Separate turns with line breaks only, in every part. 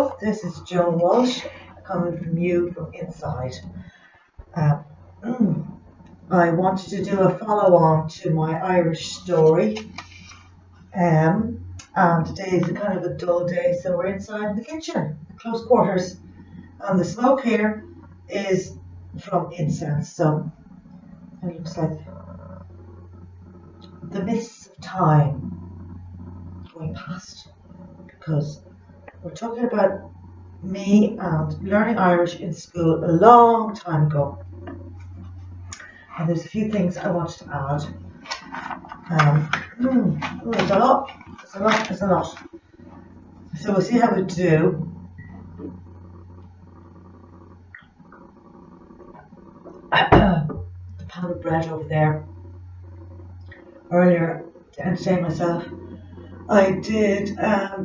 This is Joan Walsh coming from you from inside. I wanted to do a follow-on to my Irish story, and today is a kind of a dull day, so we're inside the kitchen, close quarters, and the smoke here is from incense, so it looks like the mists of time going past, because we're talking about me and learning Irish in school a long time ago, and there's a few things I wanted to add. There's a lot, so we'll see how we do. The pound of bread over there. Earlier, to entertain myself, I did a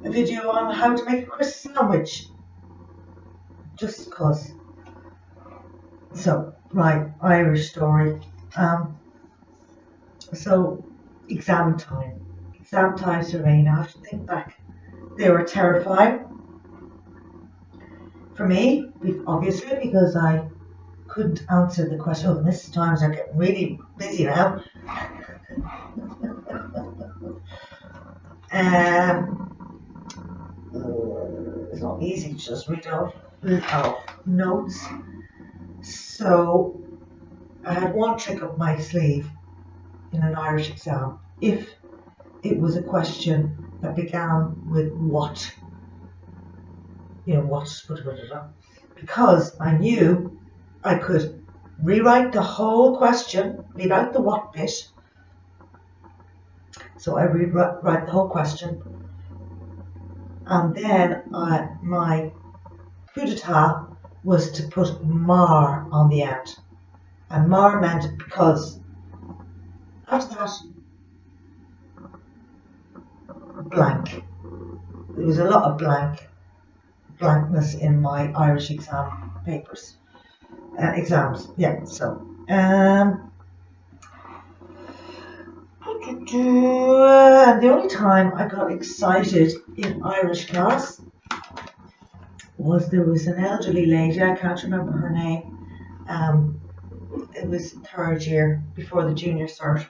video on how to make a crisp sandwich, just because. So, right, Irish story. So, exam times for me. Now I have to think back. They were terrifying for me, obviously, because I couldn't answer the question. Oh, Mrs. Times are getting really busy now. It's not easy to just read off notes. So I had one trick up my sleeve in an Irish exam. If it was a question that began with what, because I knew I could rewrite the whole question, leave out the what bit. So I rewrite the whole question, and then my coup d'etat was to put mar on the end, and mar meant because. After that, blank. There was a lot of blankness in my Irish exam papers, exams. Yeah. So, the only time I got excited in Irish class was there was an elderly lady. I can't remember her name. It was third year before the junior cert,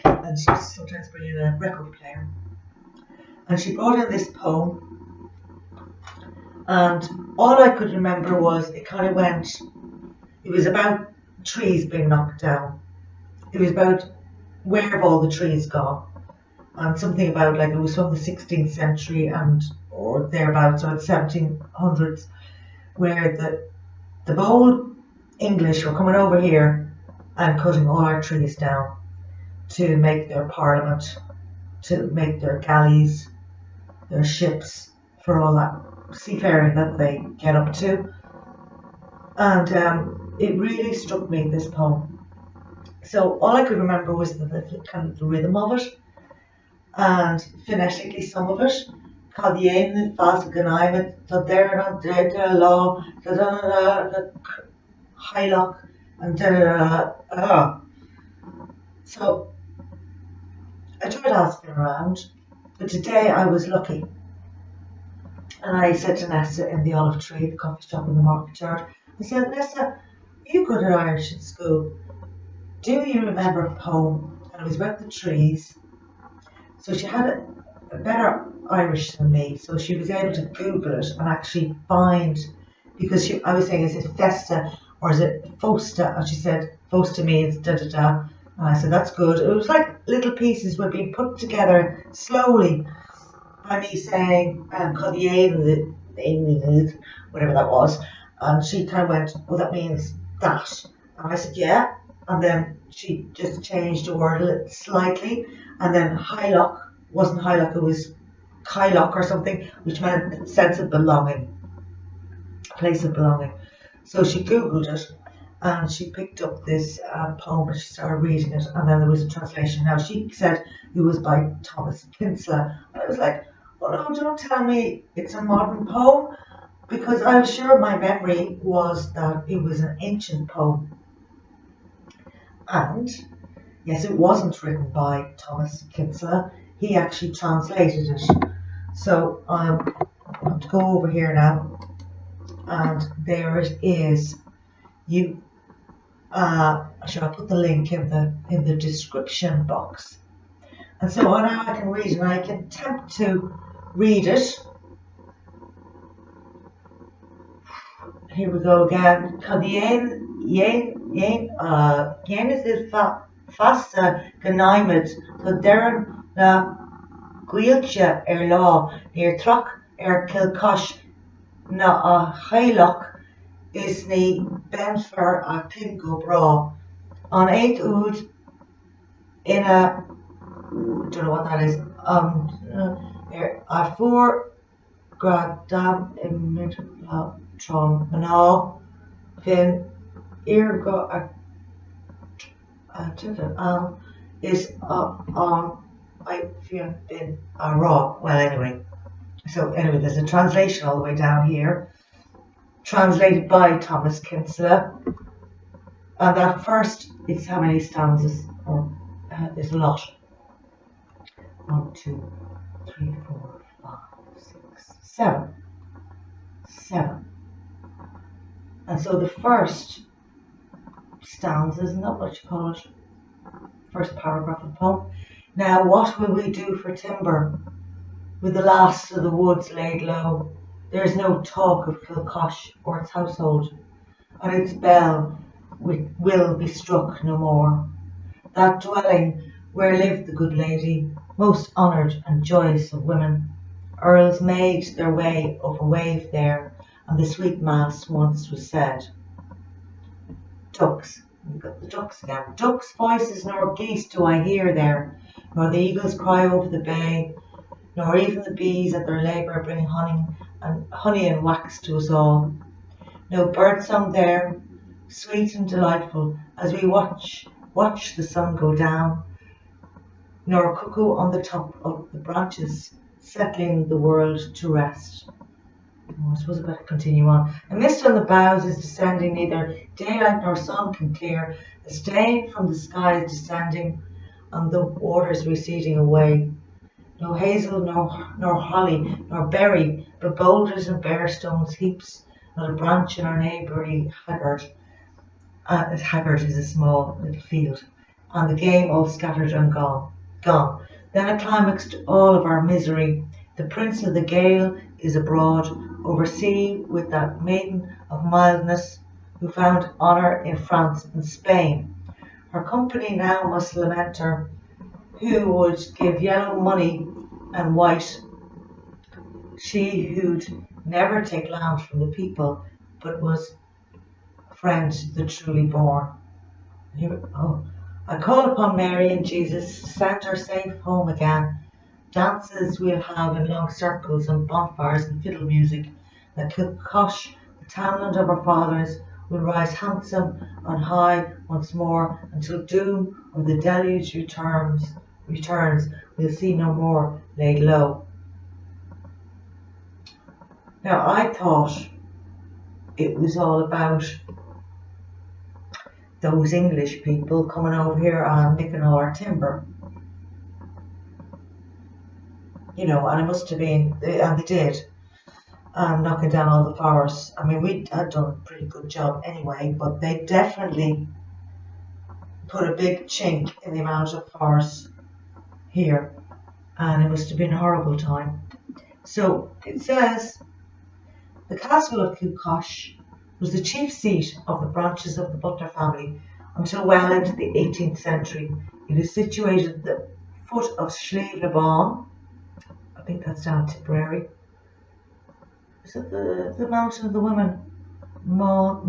and she was sometimes bringing a record player, and she brought in this poem, and all I could remember was it kind of went, it was about trees being knocked down, it was about where have all the trees gone, and something about like it was from the 16th century or thereabouts, or the 1700s, where the bold English were coming over here and cutting all our trees down to make their parliament, to make their galleys, their ships, for all that seafaring that they get up to. And it really struck me, this poem. So all I could remember was the kind of the rhythm of it, and phonetically some of it. Hylock, and So I tried asking around, but today I was lucky, and I said to Nessa in the Olive Tree, the coffee shop in the market yard, I said, Nessa, you good at Irish at school, do you remember a poem? And it was about the trees. So she had a better Irish than me, so she was able to Google it and actually find, because I was saying, is it festa or is it fosta? And she said fosta means da da da, and I said that's good. It was like little pieces were being put together slowly by me saying whatever that was, and she kind of went, oh, that means that, and I said yeah, and then she just changed the word slightly, and then Hylock wasn't Hylock, it was Kylock or something, which meant a sense of belonging, a place of belonging. So she Googled it, and she picked up this poem, and she started reading it, and then there was a translation. Now she said it was by Thomas Kinsella. I was like, oh no, don't tell me it's a modern poem, because I was sure my memory was that it was an ancient poem. And yes, it wasn't written by Thomas Kinsella. he actually translated it. So I'm going to go over here now, and there it is. Shall I put the link in the description box? And so now I can read, and I can attempt to read it. Here we go again. Yen is it fasta ganaimed to dern na guilcha law near truck kilcosh na a chailach is ni benfer a pingo bra on 8 oud in a don't know what that is a 4 grad dam in tron now then ergo is on I feel been raw. Well, anyway, so anyway, there's a translation all the way down here, translated by Thomas Kinsella, and that first, it's how many stanzas? There's a lot. 1, 2, 3, 4, 5, 6, 7. 7. And so the first stanza, isn't that what you call it? First paragraph of the poem. Now what will we do for timber? With the last of the woods laid low, there is no talk of Kilcosh or its household, and its bell will be struck no more. That dwelling where lived the good lady, most honoured and joyous of women, earls made their way over wave there, and the sweet mass once was said. Ducks, we've got the ducks again. Ducks' voices nor geese do I hear there, nor the eagles cry over the bay, nor even the bees at their labour bring honey and wax to us all. No birdsong there, sweet and delightful, as we watch the sun go down, nor a cuckoo on the top of the branches, settling the world to rest. I suppose I better continue on. A mist on the boughs is descending, neither daylight nor sun can clear. A stain from the sky is descending, and the waters receding away. No hazel, nor holly, nor berry, but boulders and bare stones heaps, not a branch in our neighbouring haggard. Haggard is a small little field, and the game all scattered and gone. Then a climax to all of our misery. The Prince of the Gale is abroad, over sea with that maiden of mildness, who found honour in France and Spain. Her company now must lament her, who would give yellow money and white, she who'd never take land from the people, but was friend to the truly born. I call upon Mary and Jesus to send her safe home again. Dances we'll have in long circles, and bonfires and fiddle music. That Kilcosh, the townland of our fathers, will rise handsome on high once more, until doom of the deluge returns, we'll see no more laid low. Now I thought it was all about those English people coming over here and nicking all our timber. You know, and it must have been, and they did, knocking down all the forests. I mean, we had done a pretty good job anyway, but they definitely put a big chink in the amount of forests here, and it must have been a horrible time. So it says, the castle of Kilcosh was the chief seat of the branches of the Butler family until well into the 18th century. It is situated at the foot of Slieve na Bán. I think that's down Tipperary. Is it the mountain of the women? Not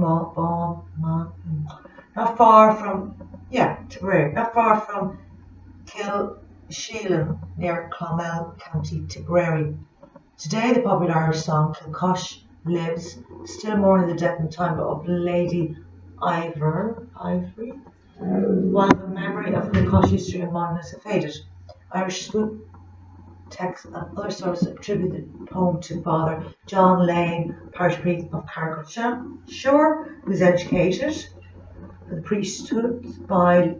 far from, Tipperary. Not far from Kilsheelan, near Clonmel, County Tipperary. Today, the popular Irish song Kilcosh lives, still mourning the death and time of Lady Ivory, while the memory of Kilcosh history and moderness have faded. Irish school texts and other sources attribute the poem to Father John Lane, parish priest of Carrickshire, who was educated for the priesthood by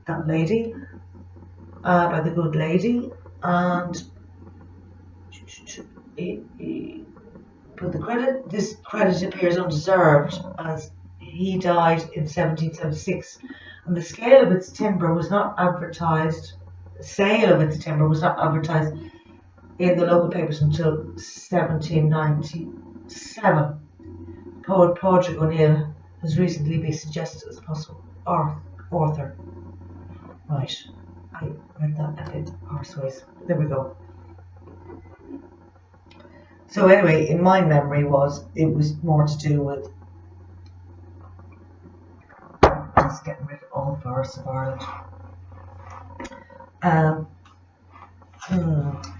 that lady, by the good lady, and but this credit appears undeserved, as he died in 1776, and the sale of its timber was not advertised in the local papers until 1797. Poet Padraig O'Neill has recently been suggested as possible author. Right, I read that a bit horseways. There we go. So anyway, in my memory it was more to do with just getting rid of all the forests of Ireland.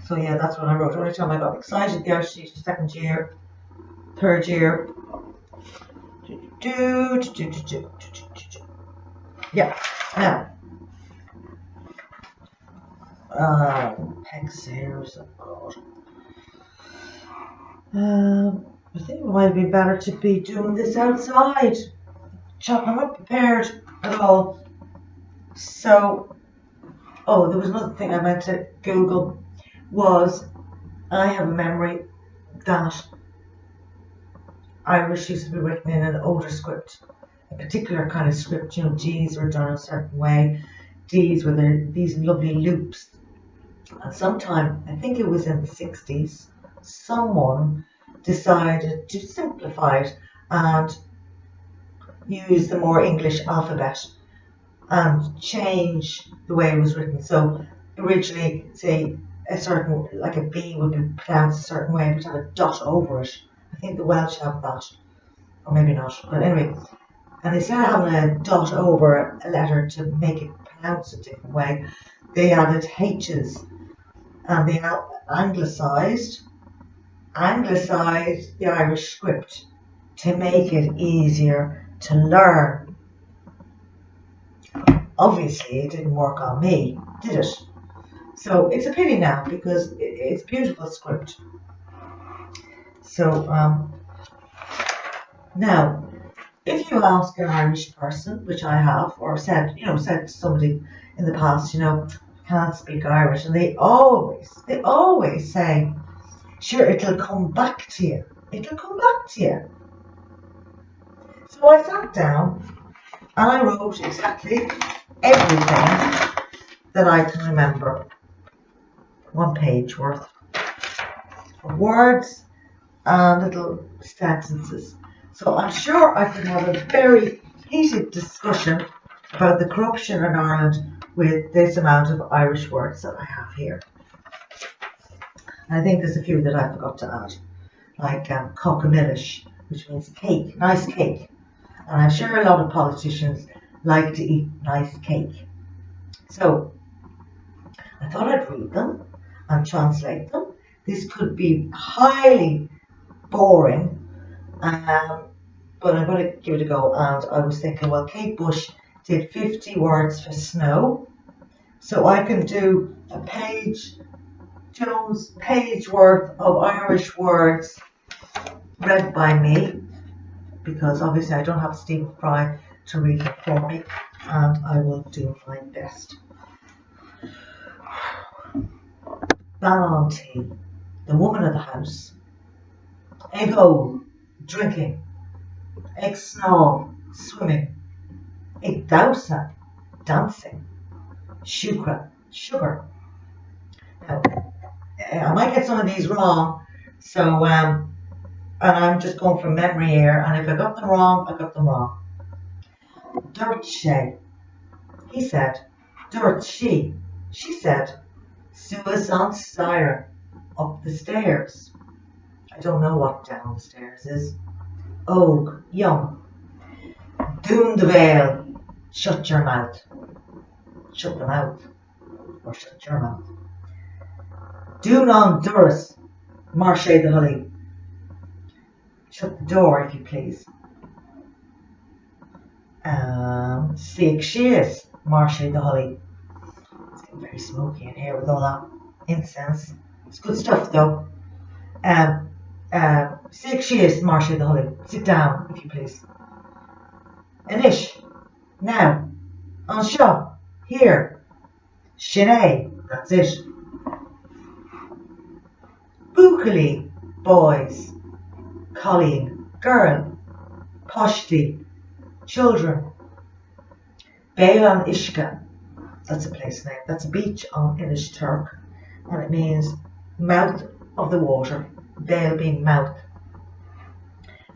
So yeah, that's what I wrote. Only time I got excited, the Irish teacher, second year, third year. Yeah. Now, pegs here. Oh God. I think it might have been better to be doing this outside. I'm not prepared at all. So, there was another thing I meant to Google. Was I have a memory that Irish used to be written in an older script, a particular kind of script. You know, G's were done a certain way, D's were these lovely loops. And sometime, I think it was in the 60s, someone decided to simplify it and use the more English alphabet and change the way it was written. So originally, say, a certain, like a B would be pronounced a certain way, but have a dot over it. I think the Welsh have that, or maybe not, but anyway. And instead of having a dot over a letter to make it pronounce a different way, they added H's, and they anglicised the Irish script to make it easier to learn. Obviously, it didn't work on me, did it? So it's a pity now, because it's beautiful script. So now, if you ask an Irish person, which I have, or said to somebody in the past, can't speak Irish, and they always say, sure, it'll come back to you. It'll come back to you. So I sat down and I wrote exactly everything that I can remember. 1 page worth of words and little sentences. So I'm sure I could have a very heated discussion about the corruption in Ireland with this amount of Irish words that I have here. I think there's a few that I forgot to add, like cockamillish, which means cake, nice cake. And I'm sure a lot of politicians like to eat nice cake. So I thought I'd read them and translate them. This could be highly boring, but I'm going to give it a go. And I was thinking, well, Kate Bush did 50 words for snow, so I can do a page, Joan's page worth of Irish words read by me, because obviously I don't have Stephen Fry to read it for me, and I will do my best. Ballanty, the woman of the house. Egg hole, drinking. Egg snob, swimming. Egg dowsa, dancing. Sugar, sugar. Now, I might get some of these wrong, so and I'm just going from memory here, and if I got them wrong, I got them wrong. Dirt she, he said. Dirt she said. Suicide siren, up the stairs. I don't know what down the stairs is. Og, young. Doon the veil, shut your mouth. Shut the mouth, or shut your mouth. Do non duras, marche the hully. Shut the door, if you please. Sick she is, marche the hully. It's getting very smoky in here with all that incense. It's good stuff though. Sick she is, marche the hully. Sit down, if you please. Anish, now, on shop, here. Shinay, that's it. Cúcailí, boys. Culling, girl. Ph.D, children. Pall Ph.D, that's a place name. That's a beach on Irish Turk, and it means mouth of the water. Pall being mouth.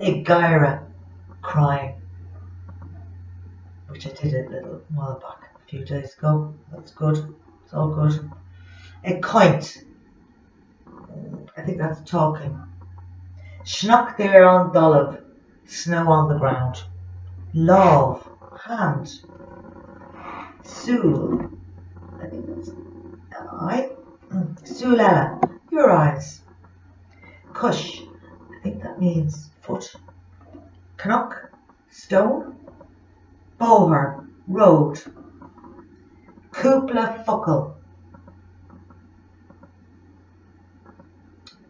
Gaira, crying, which I did a little while back, a few days ago. That's good. It's all good. A coint, I think that's talking. Schnock there on Dollab, snow on the ground. Love, hand. Soul, I think that's eye. Soulella, your eyes. Cush, I think that means foot. Knock, stone. Boher, road. Cúpla fuckle,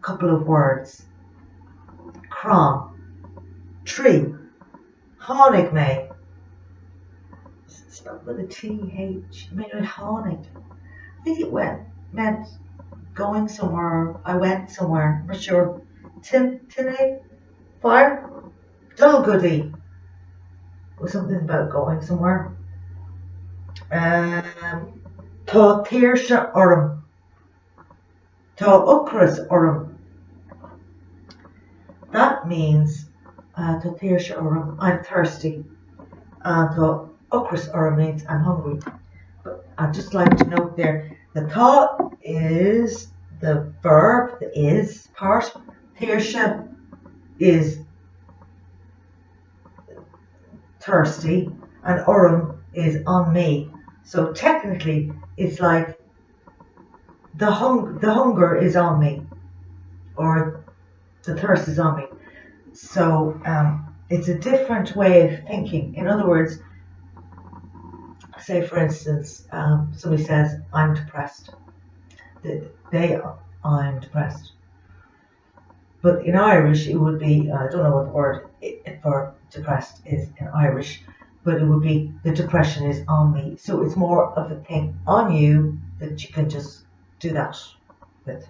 couple of words. Crom, tree. Honig me, spelled with a TH. I mean, honig. I think it meant going somewhere. I went somewhere. I'm not sure. Tinny, fire, Dulgoody. Or something about going somewhere. Tá tíirse orm. Tá ukras orm. That means tá tíirse orm, I'm thirsty. And tá ukras orm means I'm hungry. But I'd just like to note there, the tá is the verb, the is part. Tíirse is thirsty, and orm is on me. So technically, it's like the hunger is on me, or the thirst is on me. So it's a different way of thinking. In other words, say for instance, somebody says, I'm depressed. I'm depressed. But in Irish, it would be, I don't know what the word for depressed is in Irish, but it would be the depression is on me. So it's more of a thing on you that you can just do that with.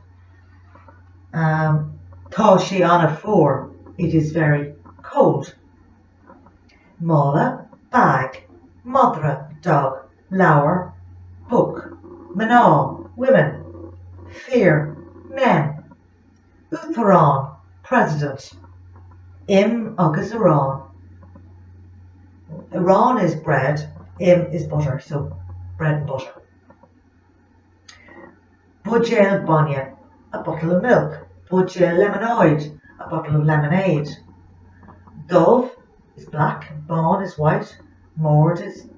Tá sí anna fór, it is very cold. Mala, bag. Madra, dog. Lower, book. Maná, women. Fear, men. Uachtarán, president. Im agus Iran. Iran is bread, im is butter, so bread and butter. Budgel Bonia, a bottle of milk. Budgel Lemonade, a bottle of lemonade. Dove is black, Bon is white, Mord is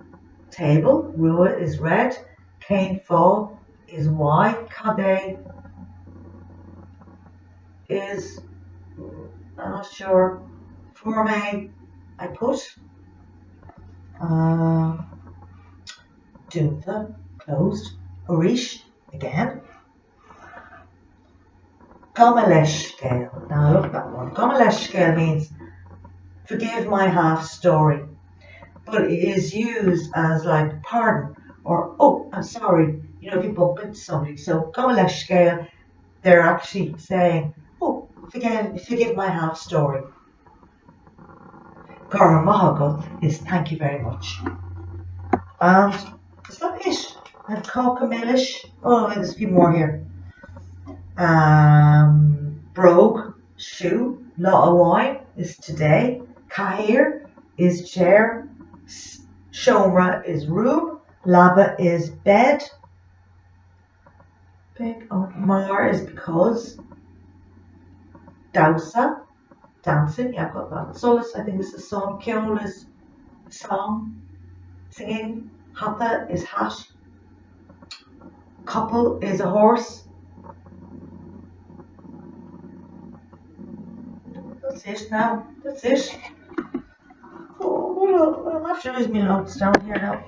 table, Rua is red, Cain Fall is white, Cade is, I'm not sure, Forme I put. Dúnta, closed. Orish, again. Gomalesh Scéal. Now I love that one. Gomalesh Scéal means forgive my half story, but it is used as like pardon or oh, I'm sorry. You know, if you bump into somebody. So Gomalesh Scéal, they're actually saying, oh, forgive my half story. Gora Mahagut is thank you very much. And is that it? And Cockamish. Oh, there's a few more here. Brogue, shoe. Lot of wine is today. Kahir is chair. Shomra is room. Laba is bed. Big Mar is because. Dausa, dancing. Yeah, I've got that. Solus, I think this is song. Kiol is song. Singing. Hatha is hat. Couple is a horse. That's it now. That's it. Oh, well, I'm after losing my notes down here now.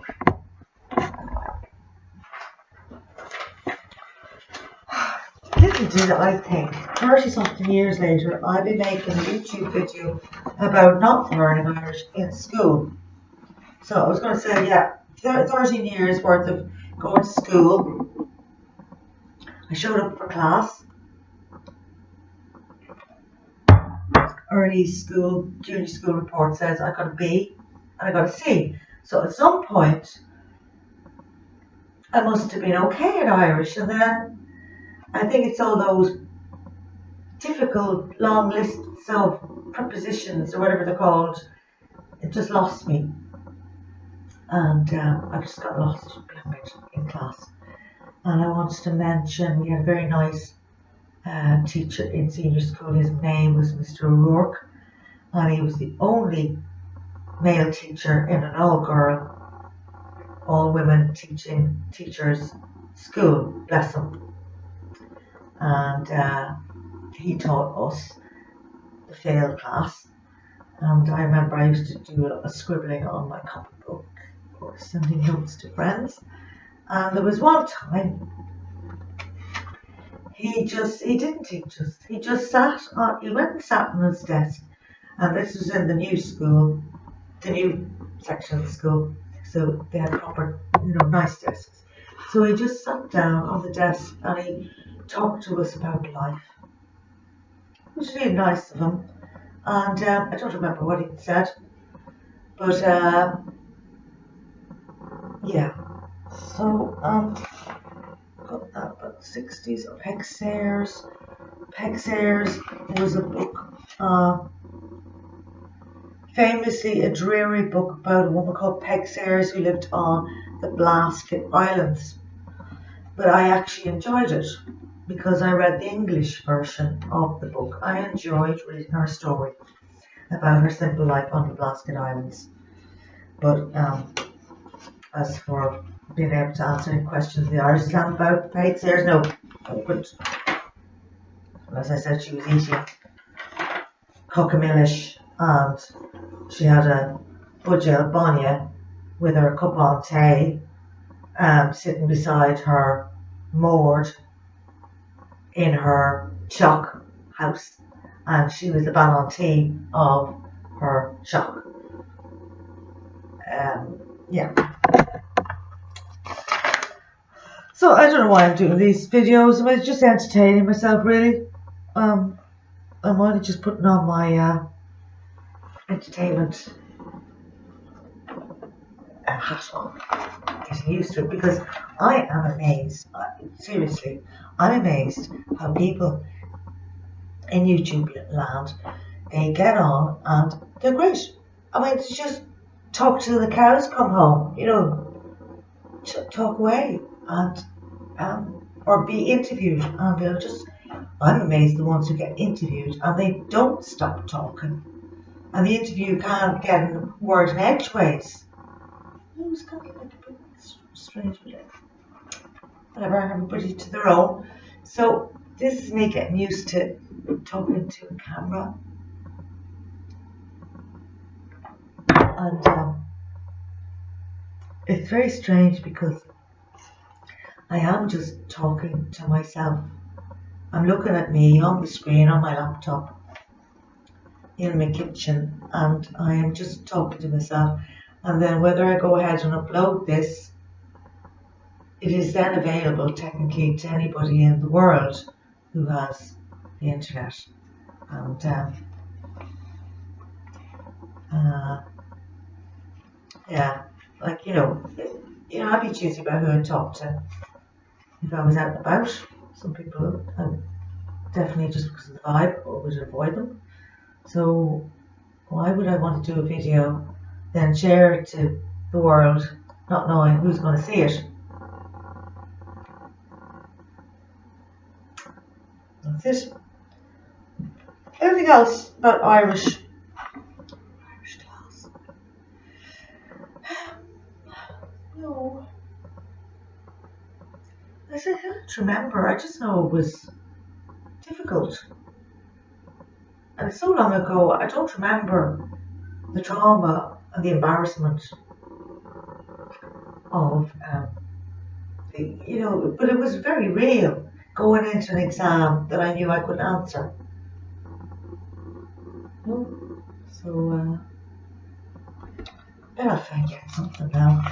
Little did I think, 30 something years later, I'd be making a YouTube video about not learning Irish in school. So I was going to say, yeah, 13 years worth of going to school. I showed up for class. early school, junior school report says I got a B and I got a C. So at some point, I must have been okay in Irish, and then I think it's all those difficult long lists of prepositions or whatever they're called. It just lost me, and I just got lost behind in class. And I wanted to mention we had a very nice teacher in senior school. His name was Mr. O'Rourke, and he was the only male teacher in an all-girl, all-women teachers school, bless him. And he taught us the failed class, and I remember I used to do a lot of scribbling on my copybook or sending notes to friends. And there was one time he didn't teach us. He just he went and sat on his desk, and this was in the new school, the new section of the school, so they had proper, nice desks. So he just sat down on the desk and he talked to us about life, which was really nice of him. And I don't remember what he said, but yeah. So got that about the 60s. Peg Sayers. Peg Sayers was a book, famously a dreary book about a woman called Peg Sayers who lived on the Blasket Islands. But I actually enjoyed it because I read the English version of the book. I enjoyed reading her story about her simple life on the Blasket Islands. But as for being able to answer any questions in the Irish Scéal about Peg Sayers, no. But as I said, she was eating cockamillish, and she had a budgel bonnia with her cup on tea, sitting beside her, moored in her shock house, and she was the ballantee of her shock. Yeah. So I don't know why I'm doing these videos. I'm just entertaining myself, really. I'm only just putting on my entertainment hat on, getting used to it, because I am amazed. Seriously, I'm amazed how people in YouTube land, they get on and they're great. I mean, it's just talk till the cows come home, talk away, and or be interviewed, and they'll just. I'm amazed the ones who get interviewed and they don't stop talking, and the interview can't get in word and edgeways. It was kind of like a bit strange, but whatever, everybody to their own. So this is me getting used to talking to a camera, and it's very strange because I am just talking to myself. I'm looking at me on the screen on my laptop in my kitchen, and I am just talking to myself. And then whether I go ahead and upload this, it is then available technically to anybody in the world who has the internet. And yeah, like I'd be choosy about who I talk to if I was out and about. Some people definitely just because of the vibe or would avoid them. So why would I want to do a video, then share it to the world, not knowing who's going to see it? That's it. Anything else about Irish class? No. I can't remember. I just know it was difficult. And it's so long ago, I don't remember the trauma and the embarrassment of, but it was very real going into an exam that I knew I couldn't answer. So, bet I'll try and get something now.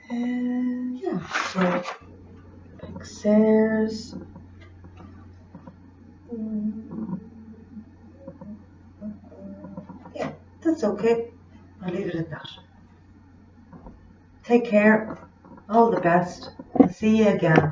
Yeah, so, Peg Sayers. that's okay. I'll leave it at that. Take care. All the best. See you again.